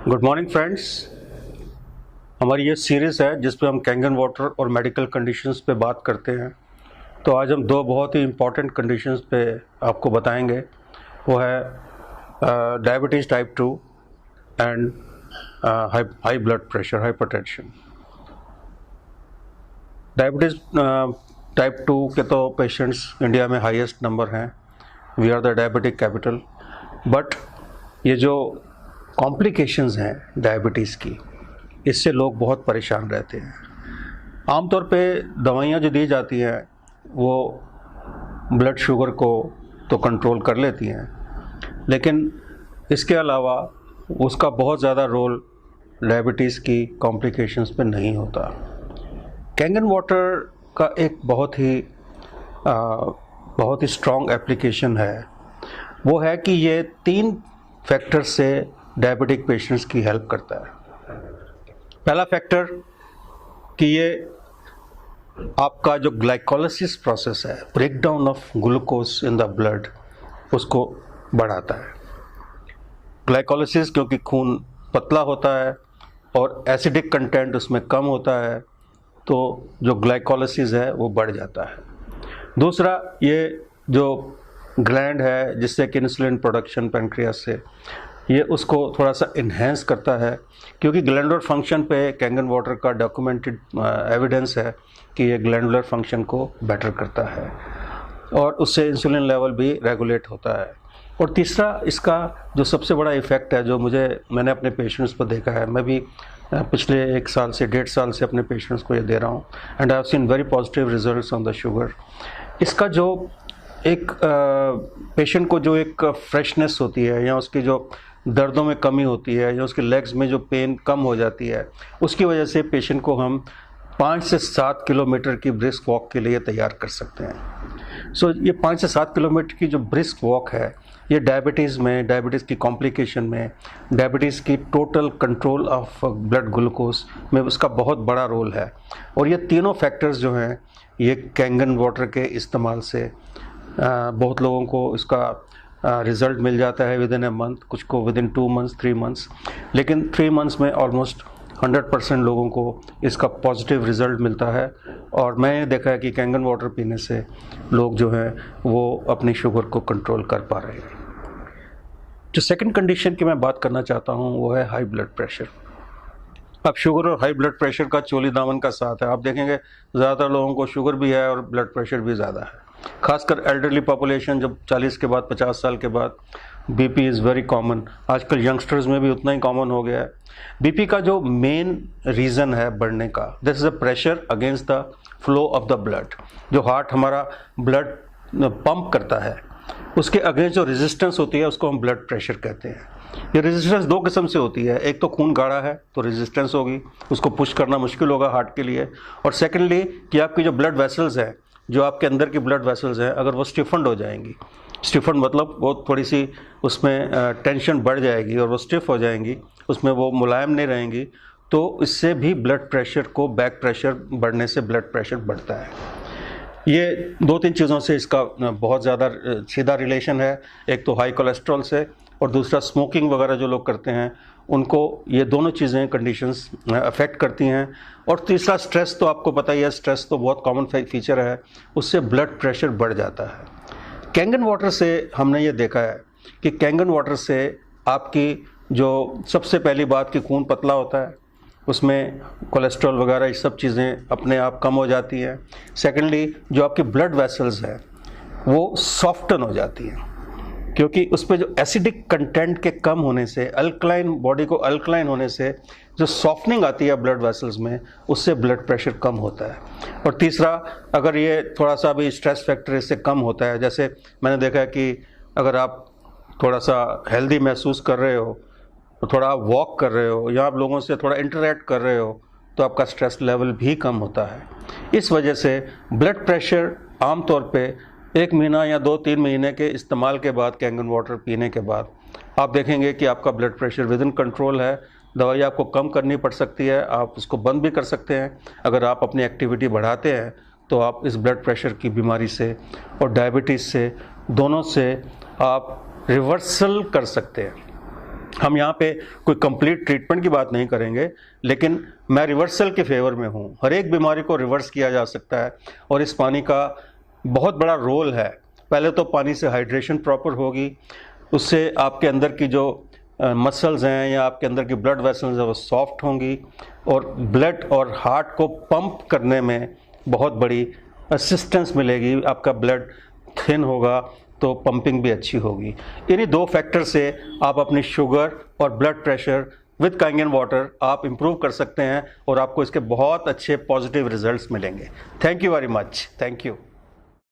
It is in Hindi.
Good morning friends. हमारी ये सीरीज़ है जिस पे हम कैंगन वाटर और मेडिकल कंडीशंस पे बात करते हैं। तो आज हम दो बहुत ही इम्पॉर्टेंट कंडीशंस पे आपको बताएंगे। वो है diabetes type 2 and high blood pressure, hypertension. Diabetes type 2 के तो पेशेंट्स इंडिया में हाईएस्ट नंबर हैं। We are the diabetic capital. But ये जो कॉम्प्लिकेशंस हैं डायबिटीज़ की, इससे लोग बहुत परेशान रहते हैं। आमतौर पे दवाइयाँ जो दी जाती हैं वो ब्लड शुगर को तो कंट्रोल कर लेती हैं, लेकिन इसके अलावा उसका बहुत ज़्यादा रोल डायबिटीज़ की कॉम्प्लिकेशंस पे नहीं होता। कैंगन वाटर का एक बहुत ही स्ट्रॉन्ग एप्लीकेशन है। वो है कि ये 3 फैक्टर से डायबिटिक पेशेंट्स की हेल्प करता है। पहला फैक्टर कि ये आपका जो ग्लाइकोलिसिस प्रोसेस है, break down of glucose in the blood, उसको बढ़ाता है। ग्लाइकोलिसिस क्योंकि खून पतला होता है और एसिडिक कंटेंट उसमें कम होता है, तो जो ग्लाइकोलिसिस है वो बढ़ जाता है। दूसरा, ये जो ग्लैंड है जिससे कि इंसुलिन प्रोडक्शन पैंक्रियास से, ये उसको थोड़ा सा इन्हेंस करता है, क्योंकि ग्लैंडुलर फंक्शन पे कैंगन वाटर का डॉक्यूमेंटेड एविडेंस है कि ये ग्लैंडुलर फंक्शन को बेटर करता है और उससे इंसुलिन लेवल भी रेगुलेट होता है। और तीसरा, इसका जो सबसे बड़ा इफ़ेक्ट है, जो मैंने अपने पेशेंट्स पर देखा है, मैं भी पिछले 1 साल से 1.5 साल से अपने पेशेंट्स को ये दे रहा हूँ, and I have seen very positive results on the sugar. इसका जो एक पेशेंट को जो एक फ्रेशनेस होती है, या उसकी जो दर्दों में कमी होती है, या उसके लेग्स में जो पेन कम हो जाती है, उसकी वजह से पेशेंट को हम 5 से 7 किलोमीटर की ब्रिस्क वॉक के लिए तैयार कर सकते हैं। सो ये 5 से 7 किलोमीटर की जो ब्रिस्क वॉक है, ये डायबिटीज़ की कॉम्प्लिकेशन में, डायबिटीज़ की total control of blood glucose में उसका बहुत बड़ा रोल है। और ये तीनों फैक्टर्स जो हैं, ये कैंगन वाटर के इस्तेमाल से बहुत लोगों को इसका रिज़ल्ट मिल जाता है विद इन अ मंथ, कुछ को विद इन 2 मंथ्स, 3 मंथ्स, लेकिन 3 मंथ्स में ऑलमोस्ट 100% लोगों को इसका पॉजिटिव रिज़ल्ट मिलता है। और मैंने देखा है कि कैंगन वाटर पीने से लोग जो हैं वो अपनी शुगर को कंट्रोल कर पा रहे हैं। जो सेकंड कंडीशन की मैं बात करना चाहता हूँ वो है हाई ब्लड प्रेशर। अब शुगर और हाई ब्लड प्रेशर का चोली दामन का साथ है। आप देखेंगे ज़्यादातर लोगों को शुगर भी है और ब्लड प्रेशर भी ज़्यादा है, खासकर एल्डरली पॉपुलेशन। जब 40 के बाद, 50 साल के बाद बीपी इज़ वेरी कॉमन। आजकल यंगस्टर्स में भी उतना ही कॉमन हो गया है। बीपी का जो मेन रीज़न है बढ़ने का, this is a pressure against the flow of the blood. जो हार्ट हमारा ब्लड पंप करता है, उसके अगेंस्ट जो रेजिस्टेंस होती है उसको हम ब्लड प्रेशर कहते हैं। ये रेजिस्टेंस 2 किस्म से होती है। एक तो खून गाढ़ा है तो रेजिस्टेंस होगी, उसको पुश करना मुश्किल होगा हार्ट के लिए। और सेकेंडली कि आपकी जो ब्लड वेसल्स हैं, जो आपके अंदर की ब्लड वेसल्स हैं, अगर वो स्टिफन्ड हो जाएंगी, स्टिफन्ड मतलब वो थोड़ी सी उसमें टेंशन बढ़ जाएगी और वो स्टिफ हो जाएंगी, उसमें वो मुलायम नहीं रहेंगी, तो इससे भी ब्लड प्रेशर को, बैक प्रेशर बढ़ने से ब्लड प्रेशर बढ़ता है। ये 2-3 चीज़ों से इसका बहुत ज़्यादा सीधा रिलेशन है। एक तो हाई कोलेस्ट्रॉल से, और दूसरा स्मोकिंग वगैरह जो लोग करते हैं उनको ये दोनों चीज़ें, कंडीशंस अफेक्ट करती हैं। और तीसरा, स्ट्रेस तो आपको पता ही है, स्ट्रेस तो बहुत कॉमन फीचर है, उससे ब्लड प्रेशर बढ़ जाता है। कैंगन वाटर से हमने ये देखा है कि कैंगन वाटर से आपकी जो सबसे पहली बात कि खून पतला होता है, उसमें कोलेस्ट्रॉल वगैरह ये सब चीज़ें अपने आप कम हो जाती हैं। सेकेंडली, जो आपकी ब्लड वेसल्स हैं वो सॉफ्टन हो जाती हैं, क्योंकि उस पर जो एसिडिक कंटेंट के कम होने से, अल्कलाइन, बॉडी को अल्कलाइन होने से जो सॉफ्टनिंग आती है ब्लड वेसल्स में, उससे ब्लड प्रेशर कम होता है। और तीसरा, अगर ये थोड़ा सा भी स्ट्रेस फैक्टर इससे कम होता है, जैसे मैंने देखा है कि अगर आप थोड़ा सा हेल्दी महसूस कर रहे हो, थोड़ा आप वॉक कर रहे हो, या आप लोगों से थोड़ा इंटरेक्ट कर रहे हो, तो आपका स्ट्रेस लेवल भी कम होता है। इस वजह से ब्लड प्रेशर आमतौर पे 1 महीना या 2-3 महीने के इस्तेमाल के बाद, कैंगन वाटर पीने के बाद, आप देखेंगे कि आपका blood pressure with in control है। दवाई आपको कम करनी पड़ सकती है, आप उसको बंद भी कर सकते हैं। अगर आप अपनी एक्टिविटी बढ़ाते हैं तो आप इस ब्लड प्रेशर की बीमारी से और डायबिटीज़ से, दोनों से आप रिवर्सल कर सकते हैं। हम यहाँ पे कोई कंप्लीट ट्रीटमेंट की बात नहीं करेंगे, लेकिन मैं रिवर्सल के फेवर में हूँ। हर एक बीमारी को रिवर्स किया जा सकता है और इस पानी का बहुत बड़ा रोल है। पहले तो पानी से हाइड्रेशन प्रॉपर होगी, उससे आपके अंदर की जो मसल्स हैं या आपके अंदर की ब्लड वेसल्स हैं वो सॉफ्ट होंगी और ब्लड और हार्ट को पंप करने में बहुत बड़ी असिस्टेंस मिलेगी। आपका ब्लड थिन होगा तो पंपिंग भी अच्छी होगी। इन्हीं 2 फैक्टर से आप अपनी शुगर और ब्लड प्रेशर विद कांगेन वाटर आप इम्प्रूव कर सकते हैं और आपको इसके बहुत अच्छे पॉजिटिव रिजल्ट्स मिलेंगे। Thank you very much. Thank you.